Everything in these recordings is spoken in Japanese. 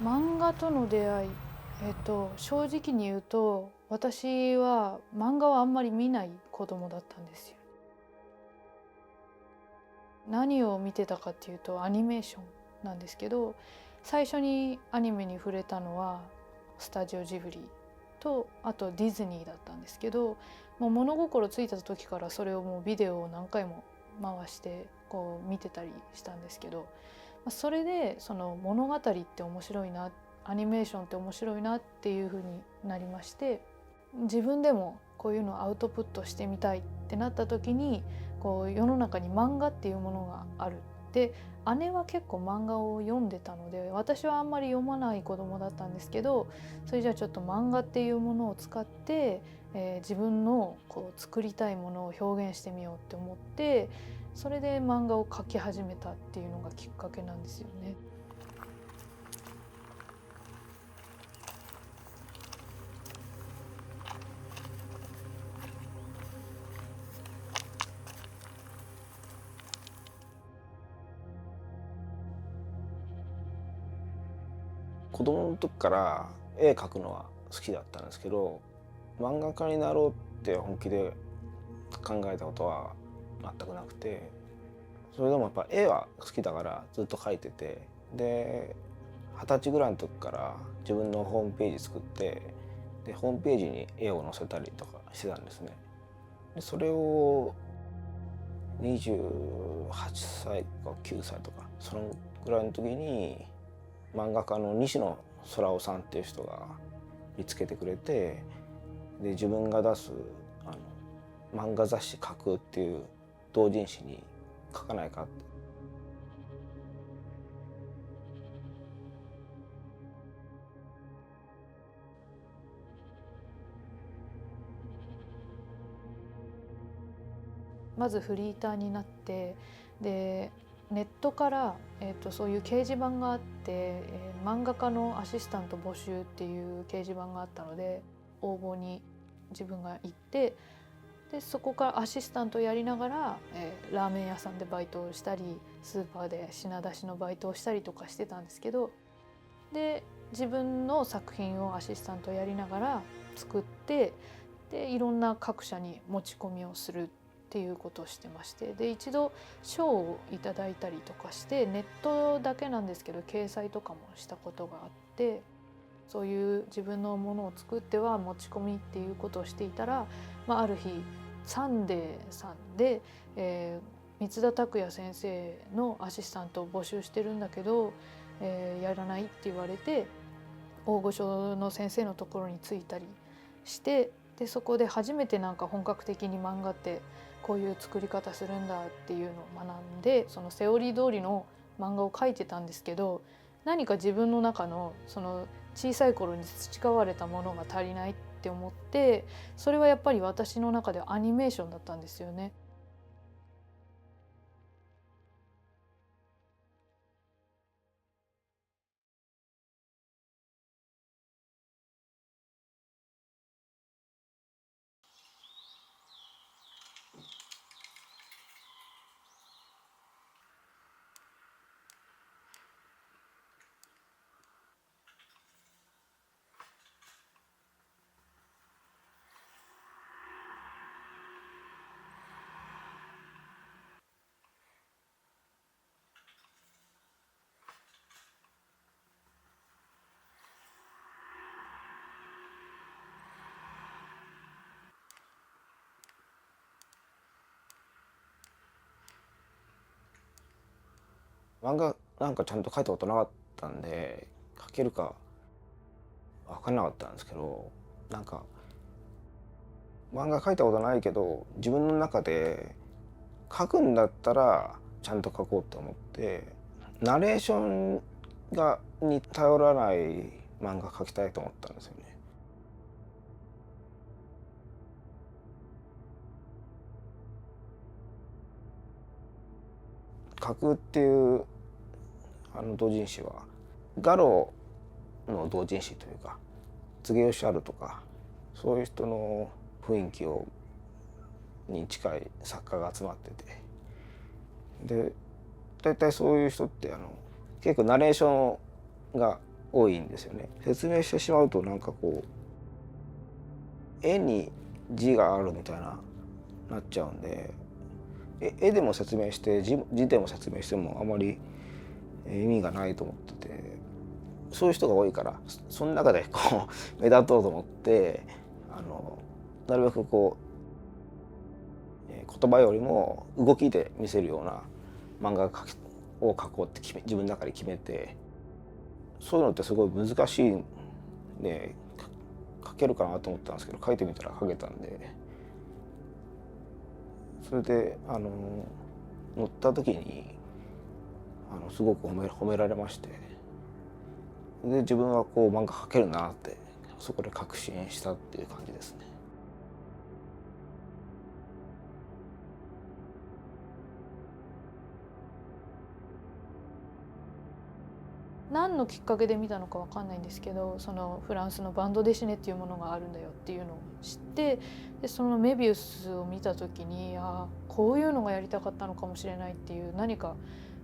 漫画との出会い、正直に言うと私は漫画はあんまり見ない子供だったんですよ。何を見てたかっていうとアニメーションなんですけど、最初にアニメに触れたのはスタジオジブリとあとディズニーだったんですけど、もう物心ついた時からそれをもうビデオを何回も回してこう見てたりしたんですけど、それでその物語って面白いな、アニメーションって面白いなっていう風になりまして、自分でもこういうのをアウトプットしてみたいってなった時に、こう世の中に漫画っていうものがある。で、姉は結構漫画を読んでたので私はあんまり読まない子供だったんですけど、それじゃあちょっと漫画っていうものを使って、自分のこう作りたいものを表現してみようって思って、それで漫画を描き始めたっていうのがきっかけなんですよね。子供の時から絵描くのは好きだったんですけど、漫画家になろうって本気で考えたことは全くなくて、それでもやっぱ絵は好きだからずっと描いてて、で20歳ぐらいの時から自分のホームページ作って、でホームページに絵を載せたりとかしてたんですね。でそれを28歳か9歳とかそのぐらいの時に漫画家の西野空夫さんっていう人が見つけてくれて、で自分が出す漫画雑誌「描く」っていう同人誌に書かないかって。まずフリーターになって、でネットから、そういう掲示板があって、漫画家のアシスタント募集っていう掲示板があったので応募に自分が行って、でそこからアシスタントをやりながら、ラーメン屋さんでバイトをしたりスーパーで品出しのバイトをしたりとかしてたんですけど、で自分の作品をアシスタントをやりながら作って、でいろんな各社に持ち込みをするっていうことをしてまして、で一度賞をいただいたりとかして、ネットだけなんですけど掲載とかもしたことがあって、そういう自分のものを作っては持ち込みっていうことをしていたら、ある日サンデーさんで、三田拓也先生のアシスタントを募集してるんだけど、やらないって言われて大御所の先生のところに着いたりして、でそこで初めてなんか本格的に漫画ってこういう作り方するんだっていうのを学んで、そのセオリー通りの漫画を描いてたんですけど、何か自分の中のその小さい頃に培われたものが足りないって思って、それはやっぱり私の中ではアニメーションだったんですよね。漫画なんかちゃんと描いたことなかったんで描けるか分かんなかったんですけど、なんか漫画描いたことないけど自分の中で描くんだったらちゃんと描こうと思って、ナレーションに頼らない漫画描きたいと思ったんですよね。描くっていう同人誌は画廊の同人誌というか、柘植義治とかそういう人の雰囲気に近い作家が集まってて、で大体そういう人って結構ナレーションが多いんですよね。説明してしまうとなんかこう絵に字があるみたいなっちゃうんで、絵でも説明して字でも説明してもあまり意味がないと思ってて、そういう人が多いから、その中でこう目立とうと思ってなるべくこう言葉よりも動きで見せるような漫画を描こうって自分の中で決めて、そういうのってすごい難しいんで描けるかなと思ったんですけど、描いてみたら描けたんで、それで乗った時にすごく褒められまして、で自分はこう漫画描けるなってそこで確信したっていう感じですね。何のきっかけで見たのかわかんないんですけど、そのフランスのバンドデシネっていうものがあるんだよっていうのを知って、でそのメビウスを見た時に、こういうのがやりたかったのかもしれないっていう何か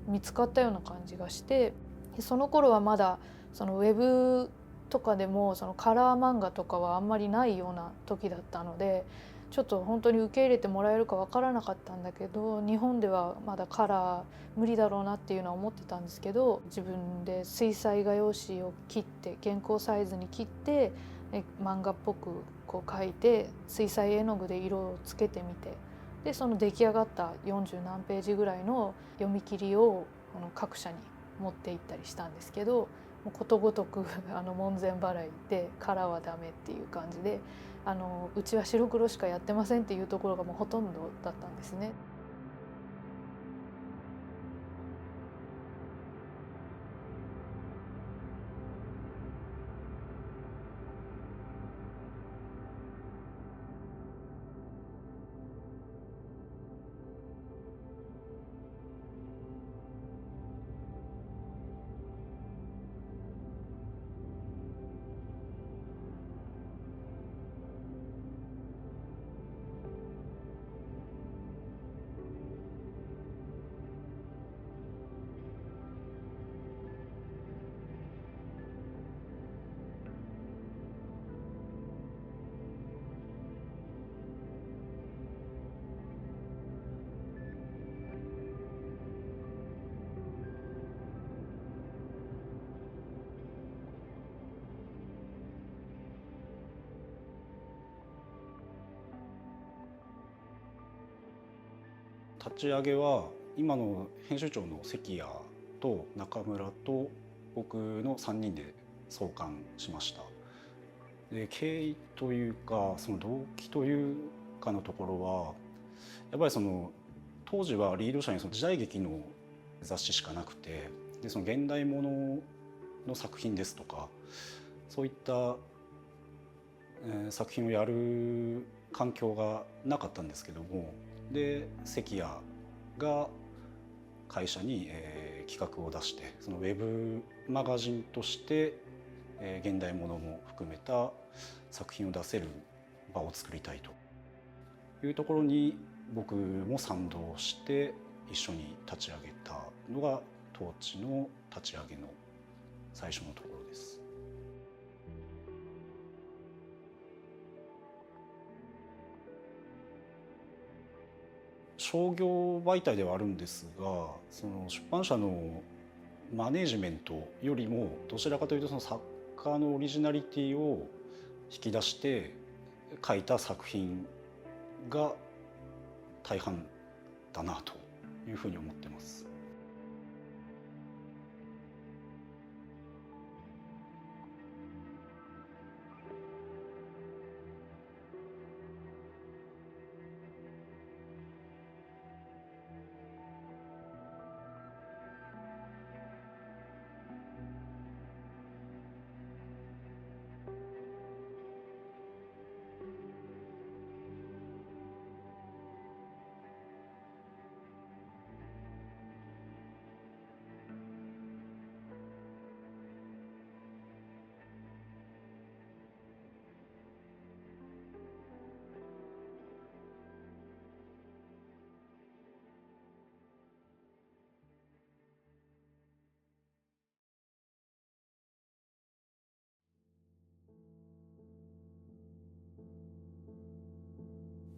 見つかったような感じがして、でその頃はまだそのウェブとかでもそのカラー漫画とかはあんまりないような時だったので、ちょっと本当に受け入れてもらえるか分からなかったんだけど、日本ではまだカラー無理だろうなっていうのは思ってたんですけど、自分で水彩画用紙を切って原稿サイズに切って漫画っぽくこう描いて水彩絵の具で色をつけてみて、でその出来上がった40何ページぐらいの読み切りを各社に持って行ったりしたんですけど、もうことごとく門前払いでカラーはダメっていう感じで、うちは白黒しかやってませんっていうところがもうほとんどだったんですね。立ち上げは今の編集長の関谷と中村と僕の3人で創刊しました。で経緯というかその動機というかのところはやっぱりその当時はリード社にその時代劇の雑誌しかなくて、でその現代ものの作品ですとかそういった、作品をやる環境がなかったんですけども、で関谷が会社に、企画を出して、そのウェブマガジンとして、現代ものも含めた作品を出せる場を作りたいというところに僕も賛同して一緒に立ち上げたのがトーチの立ち上げの最初のところです。商業媒体ではあるんですが、その出版社のマネージメントよりもどちらかというとその作家のオリジナリティを引き出して書いた作品が大半だなというふうに思ってます。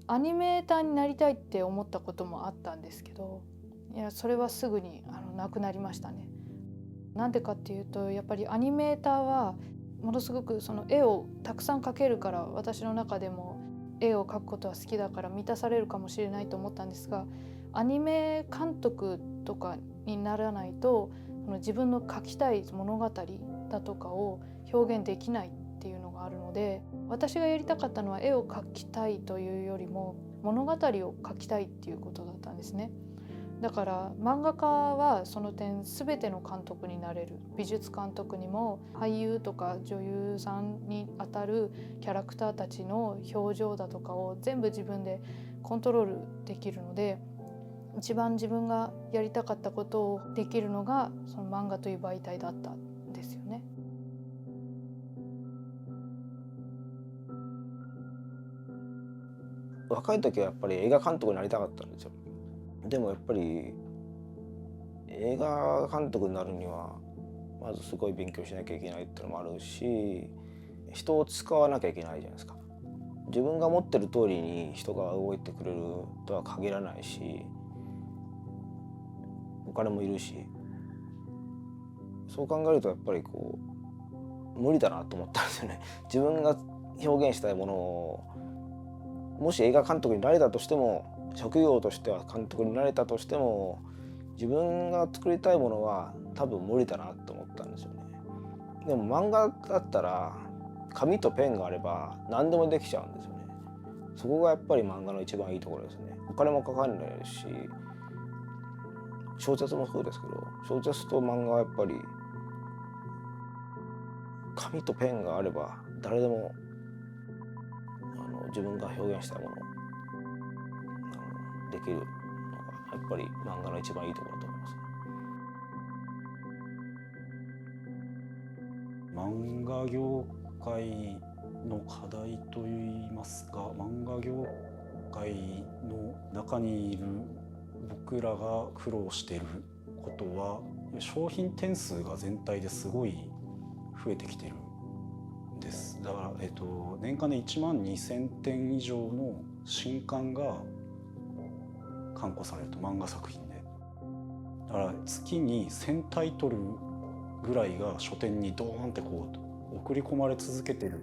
アニメーターになりたいって思ったこともあったんですけど、いやそれはすぐになくなりましたね。なんでかっていうと、やっぱりアニメーターはものすごくその絵をたくさん描けるから、私の中でも絵を描くことは好きだから満たされるかもしれないと思ったんですが、アニメ監督とかにならないと自分の描きたい物語だとかを表現できないっていうのがあるので、私がやりたかったのは絵を描きたいというよりも物語を描きたいっていうことだったんですね。だから漫画家はその点全ての監督になれる。美術監督にも俳優とか女優さんにあたるキャラクターたちの表情だとかを全部自分でコントロールできるので、一番自分がやりたかったことをできるのがその漫画という媒体だったんですよね。若い時はやっぱり映画監督になりたかったんですよ。でもやっぱり映画監督になるにはまずすごい勉強しなきゃいけないっていうのもあるし、人を使わなきゃいけないじゃないですか。自分が思ってる通りに人が動いてくれるとは限らないし、お金もいるし、そう考えるとやっぱりこう無理だなと思ったんですよね。自分が表現したいものを、もし映画監督になれたとしても、職業としては監督になれたとしても、自分が作りたいものは多分無理だなと思ったんですよね。でも漫画だったら紙とペンがあれば何でもできちゃうんですよね。そこがやっぱり漫画の一番いいところですね。お金もかかんないし、小説もそうですけど、小説と漫画はやっぱり紙とペンがあれば誰でも自分が表現したいものをできるのがやっぱり漫画の一番いいところだと思いますね。漫画業界の課題といいますか、漫画業界の中にいる僕らが苦労していることは、商品点数が全体ですごい増えてきてるんです。だから、年間で12000点以上の新刊が刊行されると、漫画作品で。だから月に1000タイトルぐらいが書店にドーンってこう送り込まれ続けてる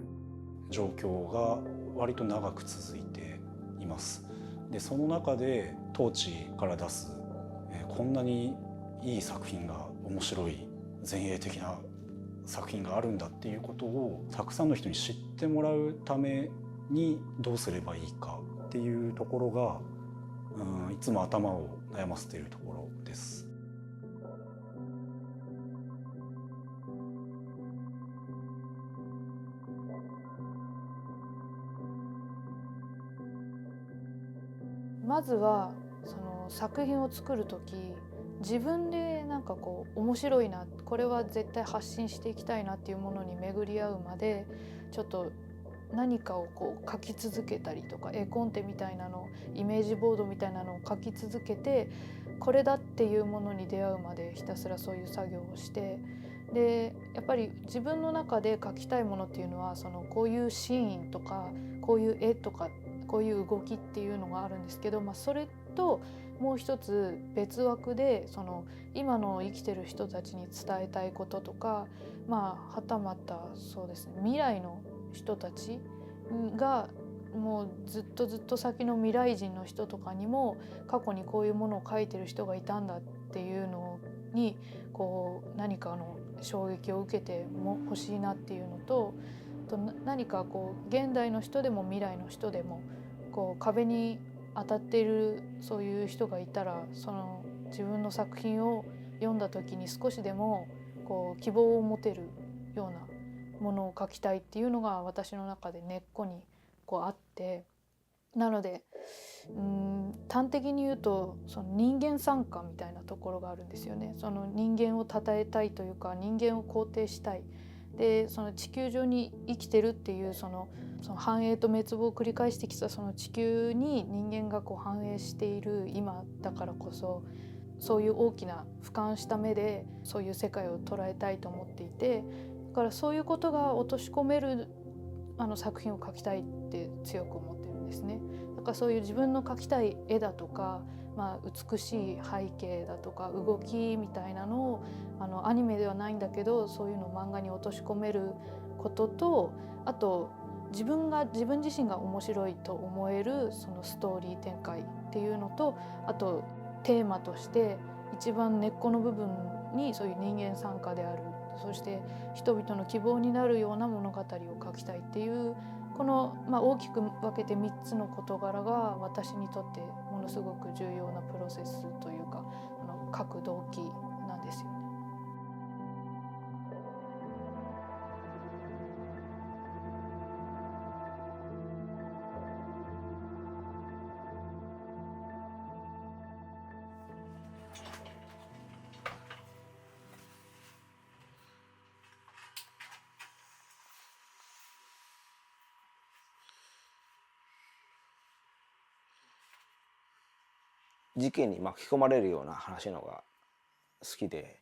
状況が割と長く続いています。でその中で当地から出す、こんなにいい作品が、面白い前衛的な作品があるんだっていうことをたくさんの人に知ってもらうためにどうすればいいかっていうところが、いつも頭を悩ませているところです。まずはその作品を作る時、自分でなんかこう面白いな、これは絶対発信していきたいなっていうものに巡り合うまで、ちょっと何かをこう書き続けたりとか、絵コンテみたいなの、イメージボードみたいなのを書き続けて、これだっていうものに出会うまでひたすらそういう作業をして、でやっぱり自分の中で書きたいものっていうのは、そのこういうシーンとかこういう絵とかこういう動きっていうのがあるんですけど、それともう一つ別枠で、その今の生きてる人たちに伝えたいこととか、はたまたそうですね、未来の人たちがもうずっと先の未来人の人とかにも、過去にこういうものを書いてる人がいたんだっていうのにこう何かの衝撃を受けても欲しいなっていうのと、何かこう現代の人でも未来の人でもこう壁に当たっているそういう人がいたら、その自分の作品を読んだ時に少しでもこう希望を持てるようなものを書きたいっていうのが私の中で根っこにこうあって、なので端的に言うと、その人間参加みたいなところがあるんですよね。その人間を称えたいというか、人間を肯定したい。でその地球上に生きてるっていうその繁栄と滅亡を繰り返してきたその地球に人間がこう繁栄している今だからこそ、そういう大きな俯瞰した目でそういう世界を捉えたいと思っていて、だからそういうことが落とし込める作品を描きたいって強く思ってるんですね。かそういう自分の描きたい絵だとか、美しい背景だとか動きみたいなのをアニメではないんだけどそういうのを漫画に落とし込めることと、あと自分自身が面白いと思えるそのストーリー展開っていうのと、あとテーマとして一番根っこの部分にそういう人間参加である、そして人々の希望になるような物語を書きたいっていうこの、大きく分けて3つの事柄が私にとってものすごく重要なプロセスというか書く動機なんですよね。事件に巻き込まれるような話のが好きで、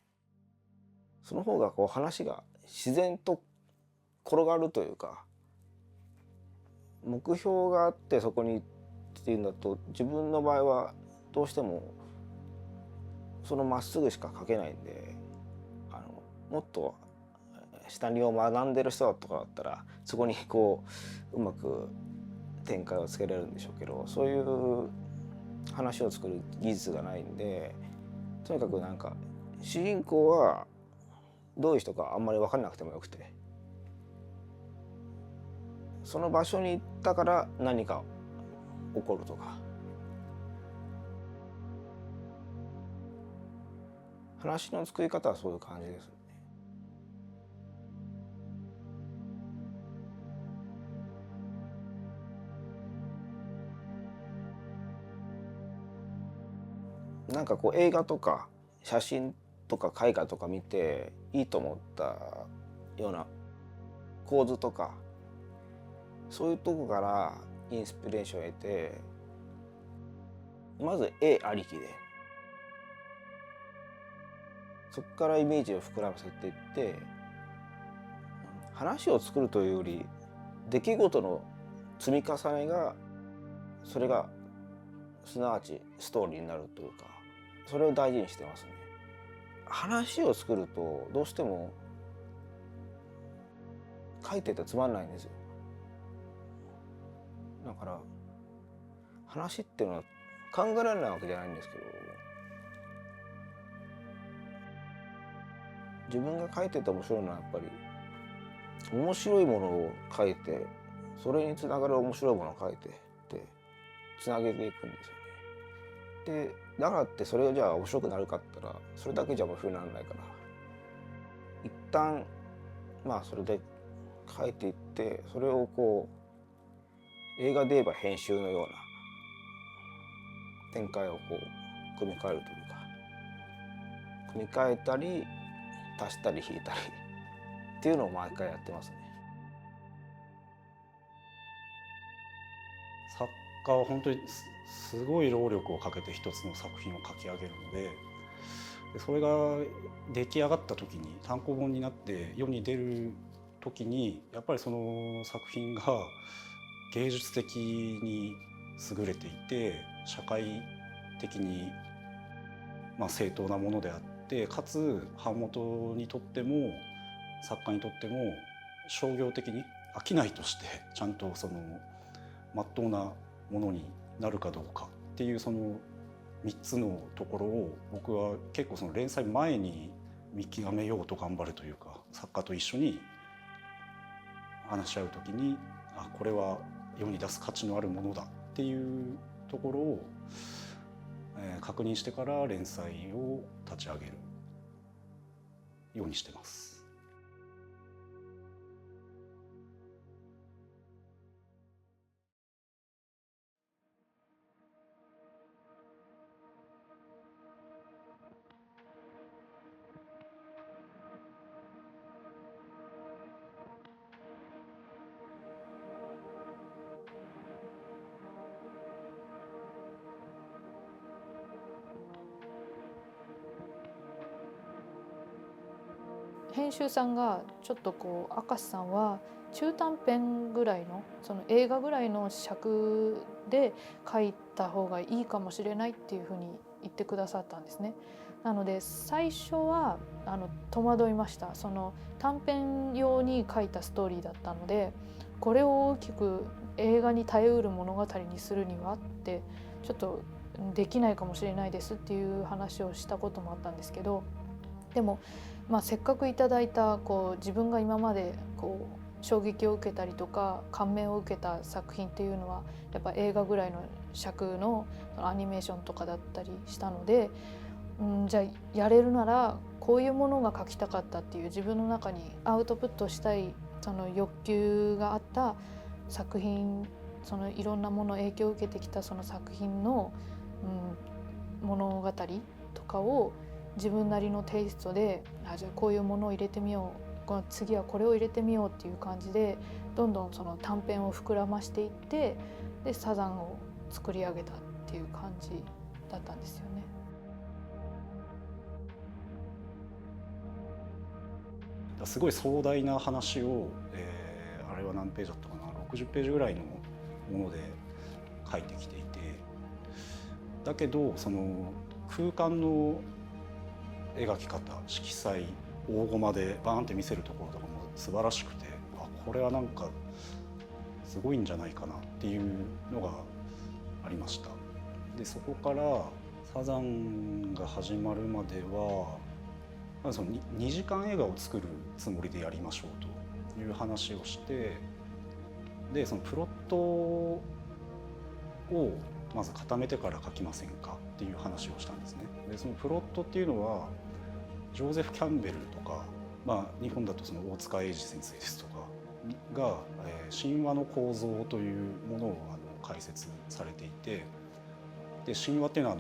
その方がこう話が自然と転がるというか、目標があってそこにっていうんだと、自分の場合はどうしてもそのまっすぐしか書けないんで、もっとシナリオを学んでる人とかだったらそこにこううまく展開をつけられるんでしょうけど、そういう話を作る技術がないんで、とにかくなんか主人公はどういう人かあんまり分かんなくてもよくて、その場所に行ったから何か起こるとか、話の作り方はそういう感じですね。なんかこう映画とか写真とか絵画とか見ていいと思ったような構図とか、そういうとこからインスピレーションを得て、まず絵ありきでそこからイメージを膨らませていって、話を作るというより出来事の積み重ねが、それがすなわちストーリーになるというか、それを大事にしてますね。話を作るとどうしても書いててつまんないんですよ。だから話っていうのは考えられないわけじゃないんですけど、自分が書いてて面白いのはやっぱり面白いものを書いて、それにつながる面白いものを書いてってつなげていくんですよね。でだからってそれがじゃあ面白くなるかって言ったらそれだけじゃ面白くならないから、一旦それで書いていって、それをこう映画で言えば編集のような展開をこう組み替えるというか、組み替えたり足したり引いたりっていうのを毎回やってますね。作家は本当にすごい労力をかけて一つの作品を書き上げるので、それが出来上がった時に単行本になって世に出る時にやっぱりその作品が芸術的に優れていて社会的に正当なものであって、かつ版元にとっても作家にとっても商業的に商いとしてちゃんとその真っ当なものになるかどうかっていうその3つのところを僕は結構その連載前に見極めようと頑張るというか、作家と一緒に話し合う時にこれは世に出す価値のあるものだっていうところを確認してから連載を立ち上げるようにしてます。編集さんがちょっとこう明石さんは中短編ぐらいのその映画ぐらいの尺で書いた方がいいかもしれないっていうふうに言ってくださったんですね。なので最初は戸惑いました。その短編用に書いたストーリーだったので、これを大きく映画に耐えうる物語にするにはってちょっとできないかもしれないですっていう話をしたこともあったんですけど、でも、せっかくいただいた自分が今まで衝撃を受けたりとか感銘を受けた作品っていうのはやっぱ映画ぐらいの尺のアニメーションとかだったりしたので、じゃあやれるならこういうものが描きたかったっていう自分の中にアウトプットしたいその欲求があった作品、そのいろんなもの影響を受けてきたその作品の、物語とかを自分なりのテイストでじゃあこういうものを入れてみよう、この次はこれを入れてみようっていう感じでどんどんその短編を膨らましていって、でサザンを作り上げたっていう感じだったんですよね。すごい壮大な話を、あれは何ページだったかな、60ページぐらいのもので書いてきていて、だけどその空間の描き方、色彩、大駒でバーンって見せるところとかも素晴らしくて、これはなんかすごいんじゃないかなっていうのがありました。でそこからサザンが始まるまではその2時間映画を作るつもりでやりましょうという話をして、でそのプロットをまず固めてから書きませんかっていう話をしたんですね。でそのプロットっていうのはジョーゼフ・キャンベルとか、日本だとその大塚英治先生ですとかが、神話の構造というものを解説されていて、で神話っていうの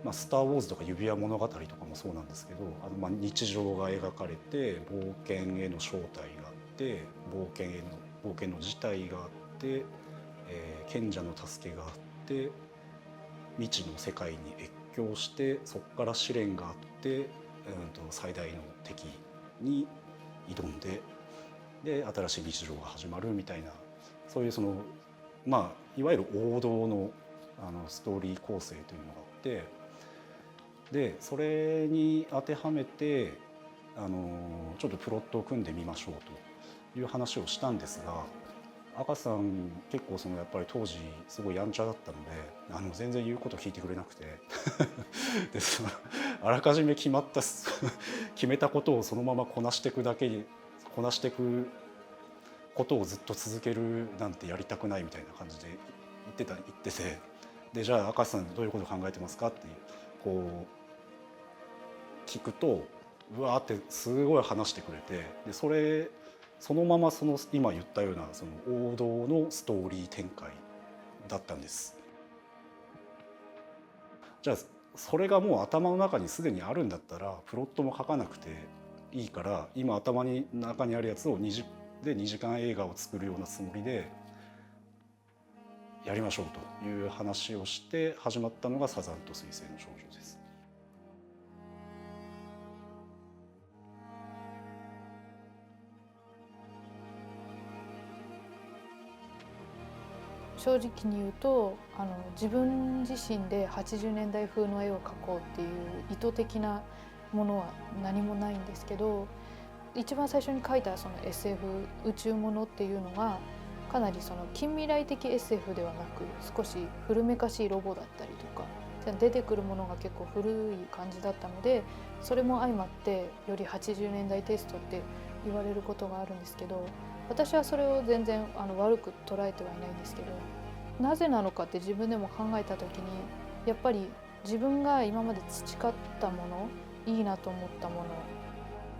はスター・ウォーズとか指輪物語とかもそうなんですけど、日常が描かれて冒険への正体があって冒険の事態があって、賢者の助けがあって未知の世界に越境してそこから試練があって、最大の敵に挑んで新しい日常が始まるみたいな、そういういわゆる王道のストーリー構成というのがあって、でそれに当てはめてちょっとプロットを組んでみましょうという話をしたんですが、赤さん結構やっぱり当時すごいやんちゃだったので全然言うこと聞いてくれなくてであらかじめ決めたことをそのままこなしていくことをずっと続けるなんてやりたくないみたいな感じで言ってて、でじゃあ赤さんどういうことを考えてますかって聞くとうわーってすごい話してくれて、でそのまま今言ったような王道のストーリー展開だったんです。じゃあそれがもう頭の中にすでにあるんだったらプロットも書かなくていいから、今頭の中にあるやつを2時間映画を作るようなつもりでやりましょうという話をして始まったのがサザンと彗星の少女です。正直に言うと自分自身で80年代風の絵を描こうっていう意図的なものは何もないんですけど、一番最初に描いたその SF 宇宙ものっていうのがかなり近未来的 SF ではなく少し古めかしいロボだったりとか出てくるものが結構古い感じだったので、それも相まってより80年代テイストって言われることがあるんですけど、私はそれを全然悪く捉えてはいないんですけど、なぜなのかって自分でも考えた時にやっぱり自分が今まで培ったもの、いいなと思ったもの、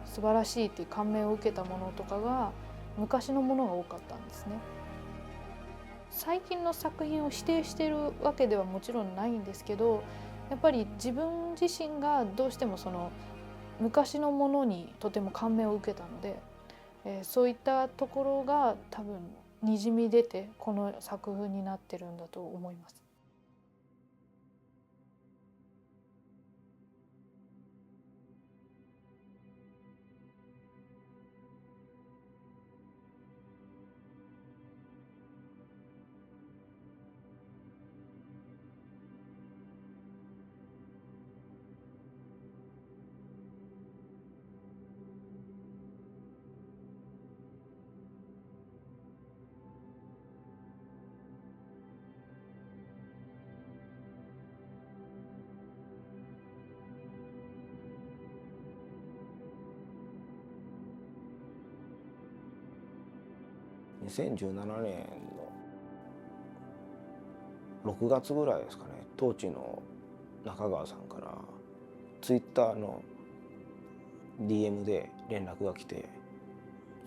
素晴らしいって感銘を受けたものとかが昔のものが多かったんですね。最近の作品を否定しているわけではもちろんないんですけど、やっぱり自分自身がどうしても昔のものにとても感銘を受けたので、そういったところが多分にじみ出てこの作風になってるんだと思います。2017年の6月ぐらいですかね、当地の中川さんからツイッターの DM で連絡が来て、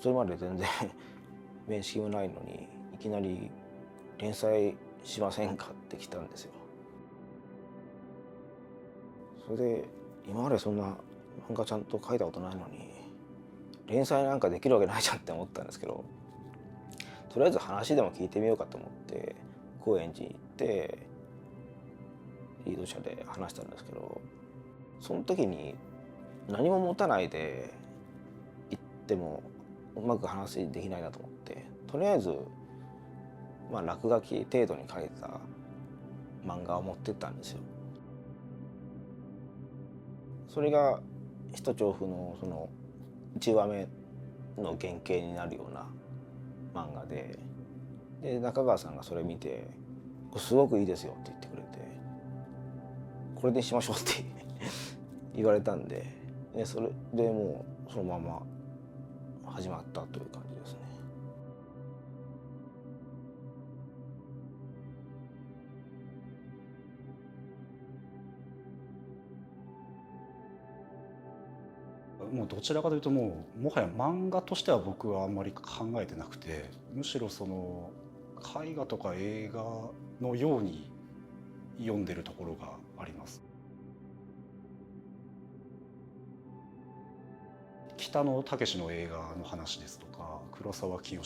それまで全然面識もないのにいきなり連載しませんかって来たんですよ。それで今までそんな漫画ちゃんと書いたことないのに連載なんかできるわけないじゃんって思ったんですけど、とりあえず話でも聞いてみようかと思って高円寺に行ってリード社で話したんですけど、その時に何も持たないで行ってもうまく話できないなと思って、とりあえず落書き程度に書いた漫画を持ってったんですよ。それが一調布のその1話目の原型になるような漫画で、中川さんがそれ見て「これすごくいいですよ」って言ってくれて「これでしましょう」って言われたんで、それでもうそのまま始まったという感じですね。もうどちらかというともはや漫画としては僕はあんまり考えてなくて、むしろその絵画とか映画のように読んでるところがあります。北野武の映画の話ですとか、黒沢清の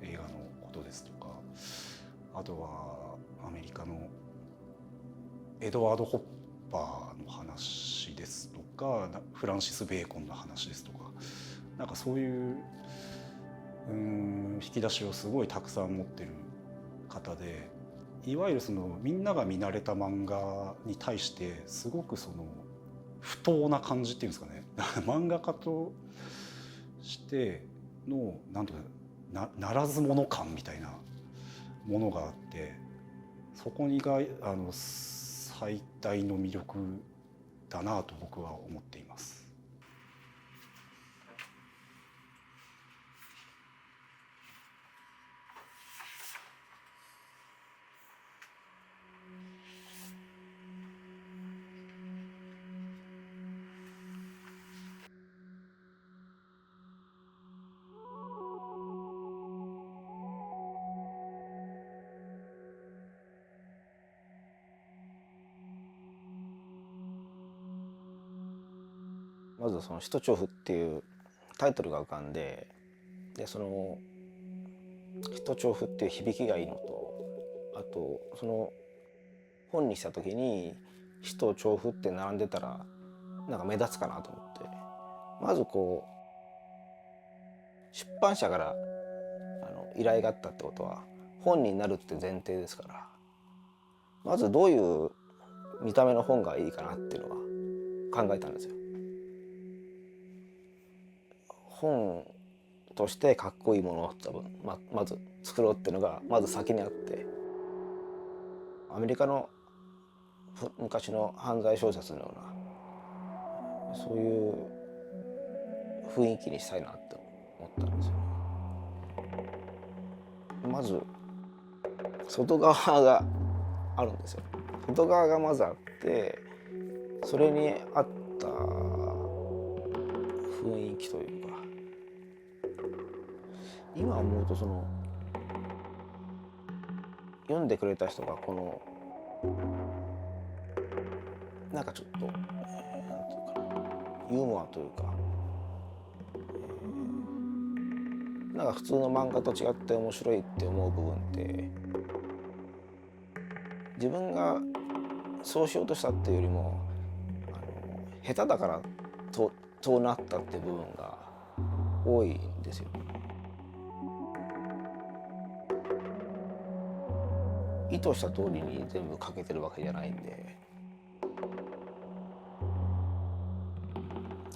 映画のことですとか、あとはアメリカのエドワード・ホッパーの話ですとか、フランシス・ベーコンの話ですとか、なんかそういう引き出しをすごいたくさん持ってる方で、いわゆるそのみんなが見慣れた漫画に対してすごくその不当な感じっていうんですかね漫画家としてのなんとかならず者感みたいなものがあって、そこにが最大の魅力だなと僕は思っています。まずその「首都調布」っていうタイトルが浮かんで、その首都調布っていう響きがいいのと、あとその本にした時に首都調布って並んでたらなんか目立つかなと思って、まずこう出版社から依頼があったってことは本になるって前提ですから、まずどういう見た目の本がいいかなっていうのは考えたんですよ。本としてかっこいいものを多分 まず作ろうっていうのがまず先にあって、アメリカの昔の犯罪小説のようなそういう雰囲気にしたいなって思ったんですよね。まず外側があるんですよ。外側がまずあって、それに合った雰囲気というか、今思うとその読んでくれた人がこのなんかちょっと、なんていうかな、ユーモアというか、なんか普通の漫画と違って面白いって思う部分って、自分がそうしようとしたっていうよりも下手だからそうなったっていう部分が多いんですよ。意図した通りに全部書けてるわけじゃないんで、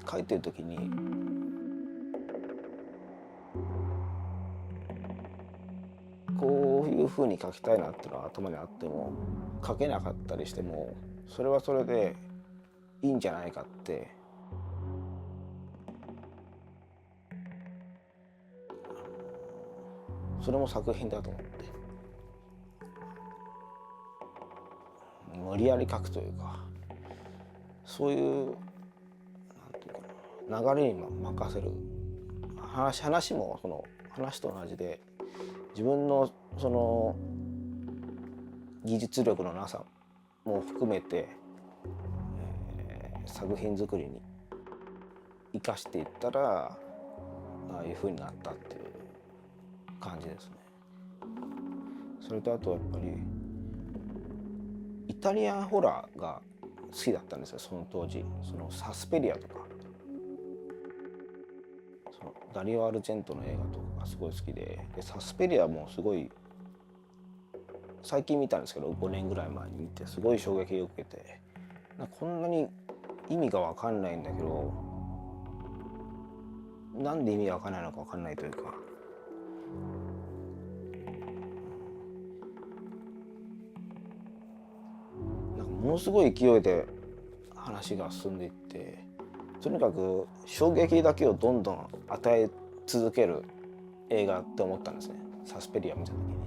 書いてる時にこういう風に書きたいなっていうのは頭にあっても書けなかったりしても、それはそれでいいんじゃないかってそれも作品だと思って、無理やり書くというか、そういうなんていうかな、流れに任せる話もその話と同じで、自分のその技術力のなさも含めて、作品作りに生かしていったら、ああいう風になったっていう感じですね。それとあとやっぱりイタリアンホラーが好きだったんですよ、その当時。そのサスペリアとか、そのダリオ・アルジェントの映画とかがすごい好きで、サスペリアもすごい最近見たんですけど、5年ぐらい前に見てすごい衝撃を受けて、こんなに意味が分かんないんだけど、なんで意味が分かんないのか分かんないというか、なんかものすごい勢いで話が進んでいって、とにかく衝撃だけをどんどん与え続ける映画って思ったんですね、サスペリア見た時に。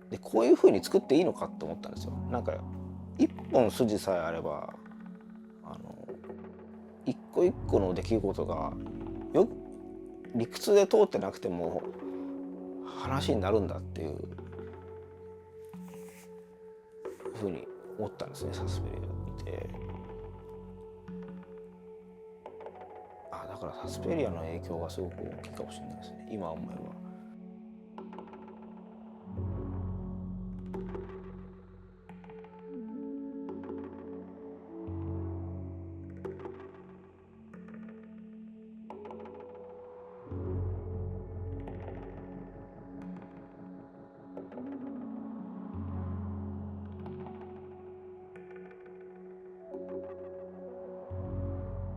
でこういう風に作っていいのかって思ったんですよ。なんか一本筋さえあれば、一個一個の出来事が理屈で通ってなくても話になるんだっていう風に思ったんですね、サスペリアを見て。だからサスペリアの影響がすごく大きいかもしれないですね、今思えば。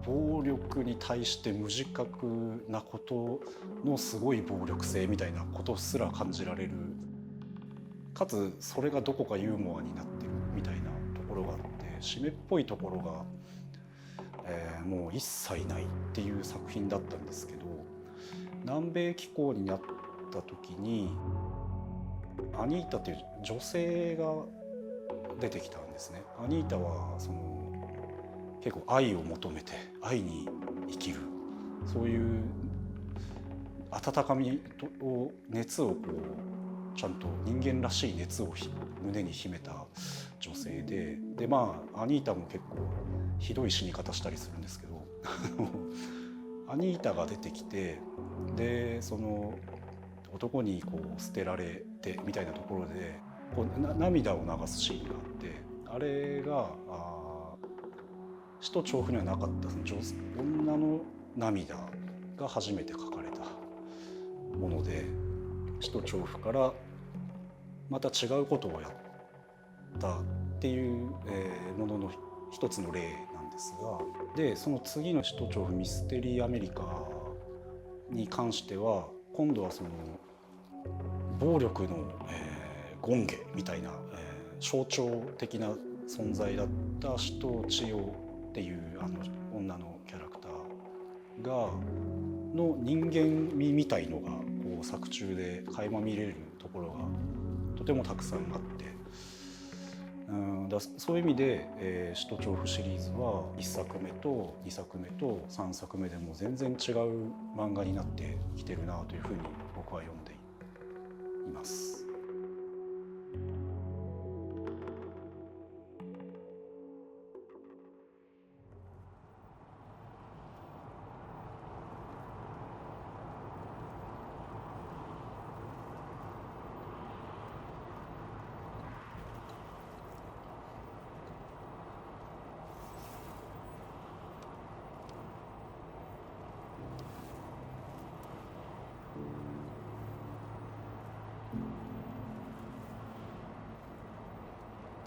暴力に対して無自覚なことのすごい暴力性みたいなことすら感じられる、かつそれがどこかユーモアになってるみたいなところがあって、締めっぽいところが、もう一切ないっていう作品だったんですけど、南米寄港になった時にアニータという女性が出てきたんですね。アニータはその結構愛を求めて愛に生きる、そういう温かみを熱をこうちゃんと人間らしい熱を胸に秘めた女性で、アニータも結構ひどい死に方したりするんですけどアニータが出てきて、でその男にこう捨てられてみたいなところでこう涙を流すシーンがあって、あれが使徒調布にはなかったその女の涙が初めて書かれたもので、使徒調布からまた違うことをやったっていうものの一つの例なんですが、でその次の使徒調布ミステリーアメリカに関しては今度はその暴力の、権化みたいな、象徴的な存在だった使徒千代っていう女のキャラクターがの人間味みたいのがこう作中で垣間見れるところがとてもたくさんあって、そういう意味で、使徒調布シリーズは1作目と2作目と3作目でも全然違う漫画になってきてるなというふうに僕は読んでいます。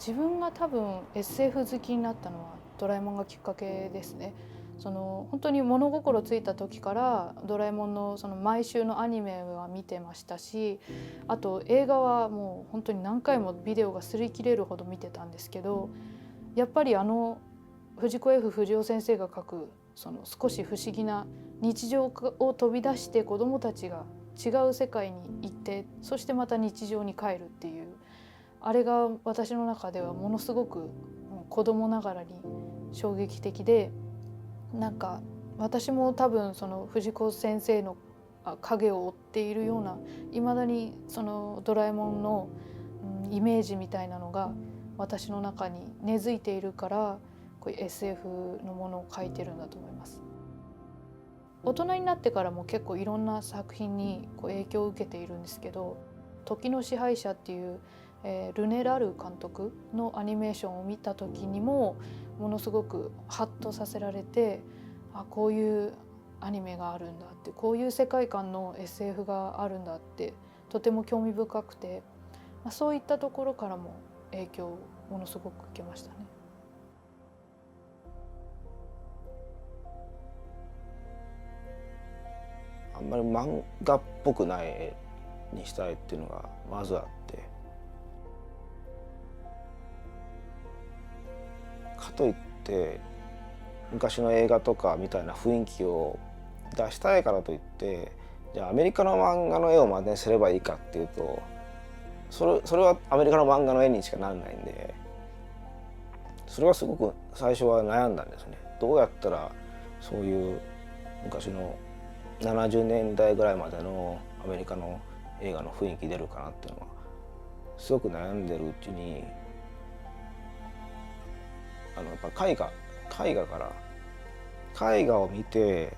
自分が多分 SF 好きになったのはドラえもんがきっかけですね。その本当に物心ついた時からドラえもんのその毎週のアニメは見てましたし、あと映画はもう本当に何回もビデオが擦り切れるほど見てたんですけど、やっぱり藤子 F 不二雄先生が描くその少し不思議な日常を飛び出して子どもたちが違う世界に行ってそしてまた日常に帰るっていうあれが私の中ではものすごく子供ながらに衝撃的でなんか私も多分その藤子先生の影を追っているようないまだにそのドラえもんのイメージみたいなのが私の中に根付いているからこういう SF のものを描いてるんだと思います。大人になってからも結構いろんな作品にこう影響を受けているんですけど「時の支配者」っていう、ルネ・ラル監督のアニメーションを見た時にもものすごくハッとさせられてこういうアニメがあるんだってこういう世界観の SF があるんだってとても興味深くて、そういったところからも影響をものすごく受けましたね。あんまり漫画っぽくない絵にしたいっていうのがまずあって、かといって昔の映画とかみたいな雰囲気を出したいからといってじゃあアメリカの漫画の絵を真似すればいいかっていうとそれはアメリカの漫画の絵にしかならないんで、それはすごく最初は悩んだんですね。どうやったらそういう昔の70年代ぐらいまでのアメリカの映画の雰囲気出るかなっていうのはすごく悩んでるうちにやっぱ絵画を見て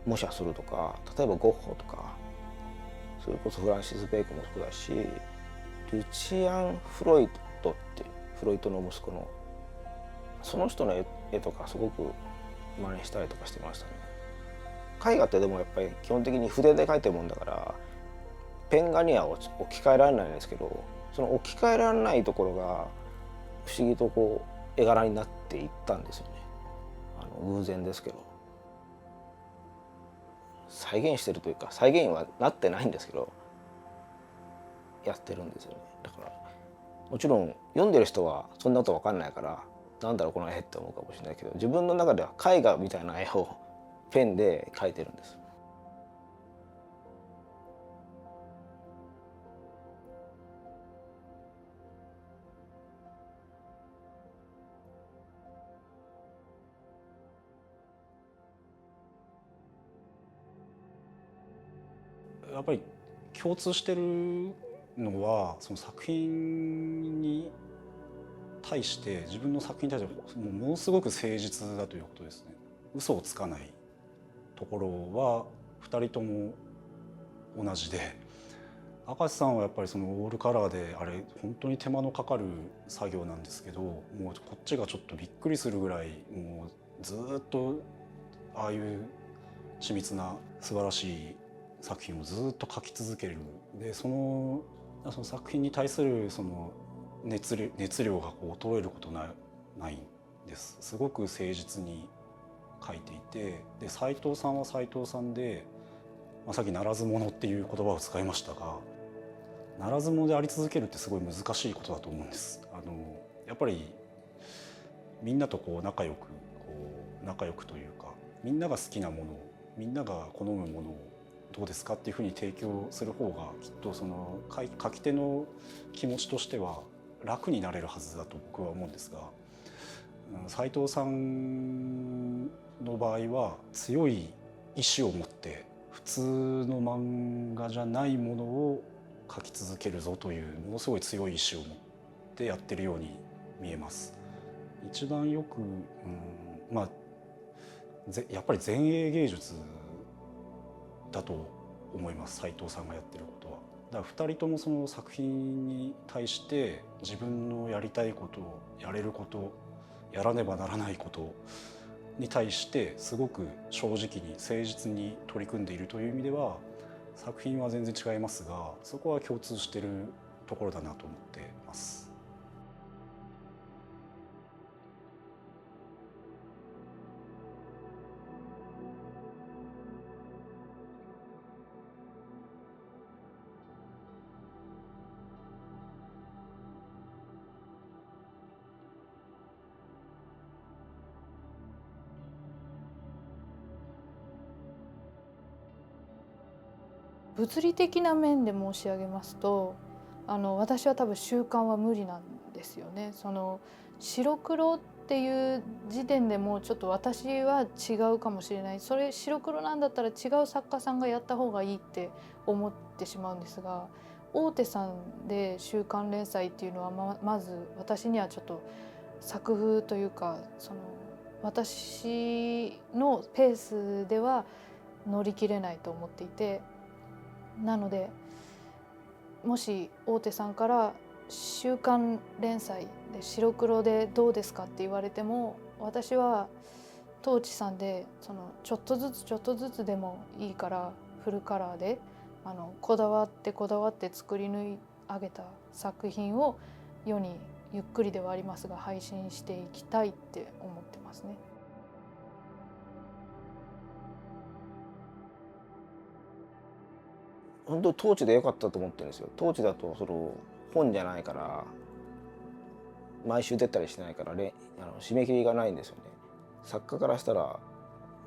模写するとか、例えばゴッホとかそれこそフランシス・ベーコンもそうだしルチアン・フロイトってフロイトの息子のその人の絵とかすごく真似したりとかしてましたね。絵画ってでもやっぱり基本的に筆で描いてるもんだからペン画には置き換えられないんですけど、その置き換えられないところが不思議とこう絵柄になっていったんですよね。偶然ですけど再現してるというか再現はなってないんですけどやってるんですよね。だからもちろん読んでる人はそんなこと分かんないからなんだろうこの絵って思うかもしれないけど自分の中では絵画みたいな絵をペンで描いてるんです。やっぱり共通してるのはその作品に対して自分の作品に対してものすごく誠実だということですね。嘘をつかないところは2人とも同じで、明石さんはやっぱりそのオールカラーであれ本当に手間のかかる作業なんですけど、もうこっちがちょっとびっくりするぐらいもうずっとああいう緻密な素晴らしい作品をずっと描き続ける。でその作品に対するその熱量がこう衰えることないんです。すごく誠実に描いていて、で斉藤さんは斉藤さんで、さっき「ならず者」っていう言葉を使いましたが、ならず者であり続けるってすごい難しいことだと思うんです。やっぱりみんなとこう仲良くというか、みんなが好きなものをみんなが好むものをどうですかっていうふうに提供する方がきっとその書き手の気持ちとしては楽になれるはずだと僕は思うんですが、斉藤さんの場合は強い意志を持って普通の漫画じゃないものを描き続けるぞというものすごい強い意志を持ってやってるように見えます。一番よく、やっぱり前衛芸術だと思います、斉藤さんがやってることは。だから2人ともその作品に対して自分のやりたいことやれることやらねばならないことに対してすごく正直に誠実に取り組んでいるという意味では作品は全然違いますが、そこは共通しているところだなと思っています。物理的な面で申し上げますと私は多分習慣は無理なんですよね。白黒っていう時点でもうちょっと私は違うかもしれない。それ白黒なんだったら違う作家さんがやった方がいいって思ってしまうんですが、大手さんで週刊連載っていうのはまず私にはちょっと作風というか私のペースでは乗り切れないと思っていて、なのでもし大手さんから週刊連載で白黒でどうですかって言われても、私は当地さんでちょっとずつでもいいからフルカラーでこだわって作り上げた作品を世にゆっくりではありますが配信していきたいって思ってますね。本当当地で良かったと思ってるんですよ。当地だと本じゃないから毎週出たりしてないから締め切りがないんですよね。作家からしたら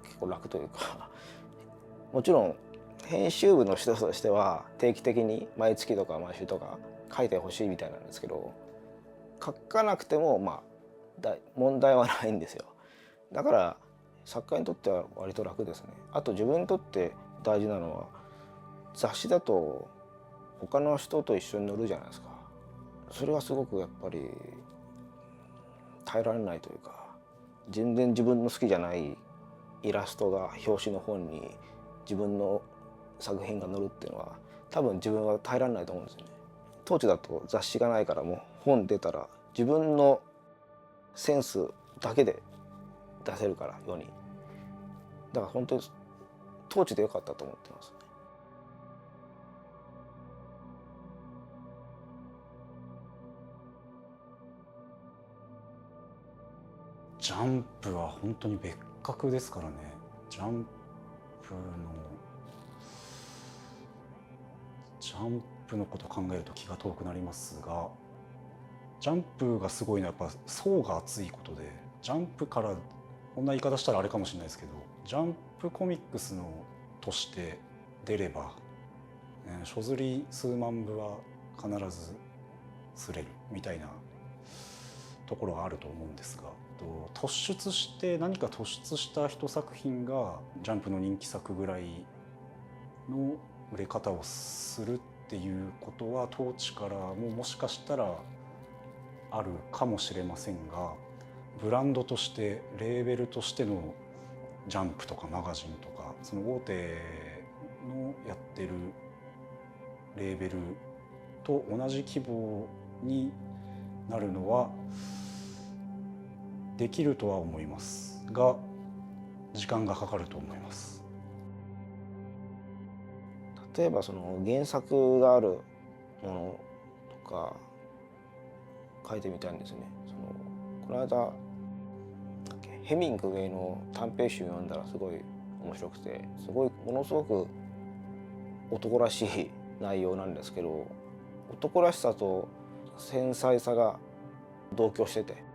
結構楽というかもちろん編集部の人としては定期的に毎月とか毎週とか書いてほしいみたいなんですけど、書かなくても問題はないんですよ。だから作家にとっては割と楽ですね。あと自分にとって大事なのは、雑誌だと他の人と一緒に載るじゃないですか。それはすごくやっぱり耐えられないというか、全然自分の好きじゃないイラストが表紙の本に自分の作品が載るっていうのは多分自分は耐えられないと思うんですよね。当地だと雑誌がないから、もう本出たら自分のセンスだけで出せるから世に。だから本当に当地で良かったと思ってます。ジャンプは本当に別格ですからね。ジャンプのことを考えると気が遠くなりますが、ジャンプがすごいのはやっぱ層が厚いことで、ジャンプからこんな言い方したらあれかもしれないですけど、ジャンプコミックスのとして出れば、書刷り数万部は必ず刷れるみたいなところがあると思うんですが、何か突出した一作品がジャンプの人気作ぐらいの売れ方をするっていうことは当地からもしかしたらあるかもしれませんが、ブランドとしてレーベルとしてのジャンプとかマガジンとか、その大手のやってるレーベルと同じ規模になるのはできるとは思いますが、時間がかかると思います。例えば原作があるものとか書いてみたいんですね。この間ヘミングウェイの短編集読んだらすごい面白くて、ものすごく男らしい内容なんですけど、男らしさと繊細さが同居してて、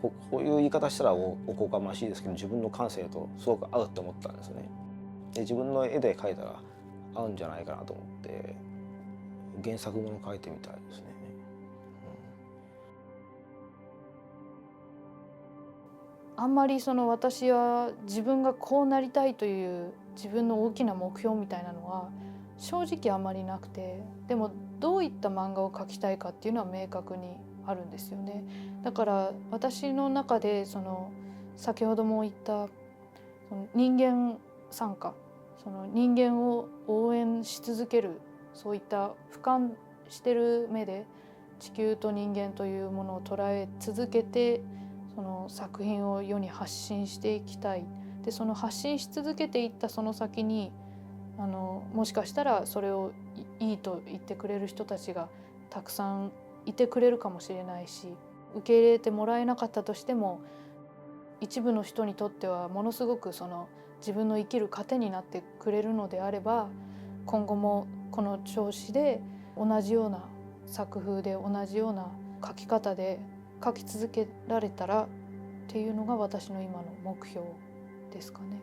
こういう言い方したらおこがましいですけど、自分の感性とすごく合うって思ったんですね。で自分の絵で描いたら合うんじゃないかなと思って原作もの描いてみたいですね。あんまり私は自分がこうなりたいという自分の大きな目標みたいなのは正直あんまりなくて、でもどういった漫画を描きたいかっていうのは明確にあるんですよね。だから私の中で先ほども言った人間参加、人間を応援し続ける、そういった俯瞰してる目で地球と人間というものを捉え続けて作品を世に発信していきたい。で発信し続けていったその先にもしかしたらそれをいいと言ってくれる人たちがたくさんいてくれるかもしれないし、受け入れてもらえなかったとしても一部の人にとってはものすごく自分の生きる糧になってくれるのであれば、今後もこの調子で同じような作風で同じような書き方で書き続けられたらっていうのが私の今の目標ですかね。